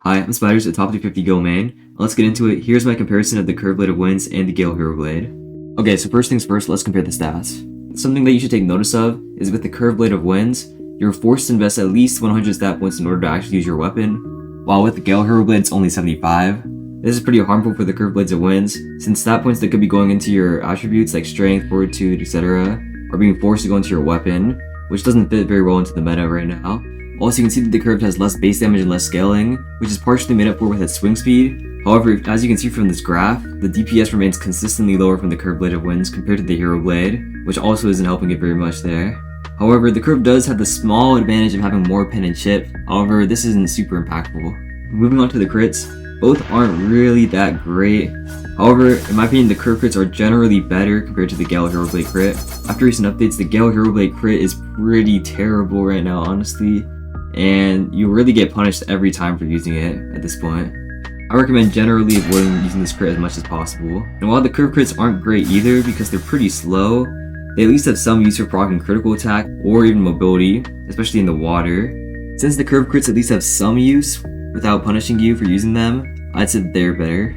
Hi, I'm Spiders, a top 350 Gale main. Let's get into it. Here's my comparison of the Curved Blade of Winds and the Gale Hero Blade. Okay, so first things first, let's compare the stats. Something that you should take notice of is with the Curved Blade of Winds, you're forced to invest at least 100 stat points in order to actually use your weapon, while with the Gale Hero Blade it's only 75. This is pretty harmful for the Curved Blades of Winds, since stat points that could be going into your attributes like Strength, Fortitude, etc. are being forced to go into your weapon, which doesn't fit very well into the meta right now. Also, you can see that the Curved has less base damage and less scaling, which is partially made up for with its swing speed. However, as you can see from this graph, the DPS remains consistently lower from the Curved Blade of Winds compared to the Hero Blade, which also isn't helping it very much there. However, the Curved does have the small advantage of having more pen and chip, however, this isn't super impactful. Moving on to the crits, both aren't really that great. However, in my opinion, the Curved crits are generally better compared to the Gale Hero Blade crit. After recent updates, the Gale Hero Blade crit is pretty terrible right now, honestly, and you really get punished every time for using it at this point. I recommend generally avoiding using this crit as much as possible. And while the Curved crits aren't great either because they're pretty slow, they at least have some use for proccing critical attack or even mobility, especially in the water. Since the Curved crits at least have some use without punishing you for using them, I'd say they're better.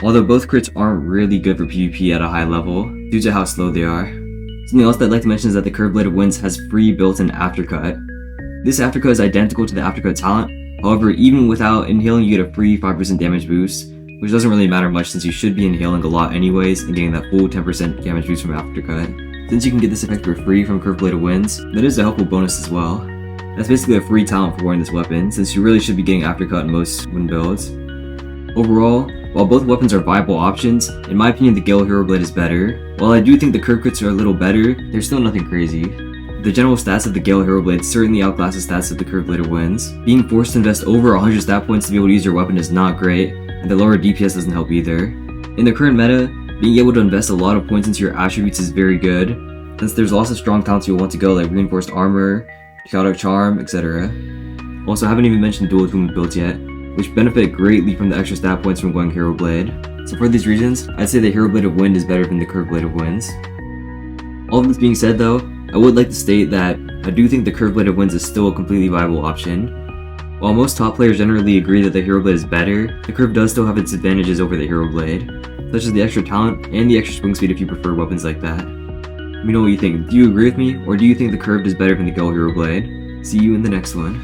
Although both crits aren't really good for PvP at a high level due to how slow they are. Something else that I'd like to mention is that the Curved Blade of Winds has free built-in Aftercut. This Aftercut is identical to the Aftercut talent, however, even without inhaling you get a free 5% damage boost, which doesn't really matter much since you should be inhaling a lot anyways and getting that full 10% damage boost from Aftercut. Since you can get this effect for free from Curved Blade of Winds, that is a helpful bonus as well. That's basically a free talent for wearing this weapon, since you really should be getting Aftercut in most wind builds. Overall, while both weapons are viable options, in my opinion the Gale Hero Blade is better. While I do think the Curved crits are a little better, they're still nothing crazy. The general stats of the Gale Hero Blade certainly outclass the stats of the Curved Blade of Winds. Being forced to invest over 100 stat points to be able to use your weapon is not great, and the lower DPS doesn't help either. In the current meta, being able to invest a lot of points into your attributes is very good, since there's lots of strong talents you'll want to go like Reinforced Armor, Chaotic Charm, etc. Also, I haven't even mentioned dual movement builds yet, which benefit greatly from the extra stat points from going Hero Blade. So for these reasons, I'd say the Hero Blade of Wind is better than the Curved Blade of Winds. All of this being said though, I would like to state that I do think the Curved Blade of Winds is still a completely viable option. While most top players generally agree that the Hero Blade is better, the Curved does still have its advantages over the Hero Blade, such as the extra talent and the extra swing speed if you prefer weapons like that. Let me know what you think. Do you agree with me, or do you think the Curved is better than the Gale Hero Blade? See you in the next one.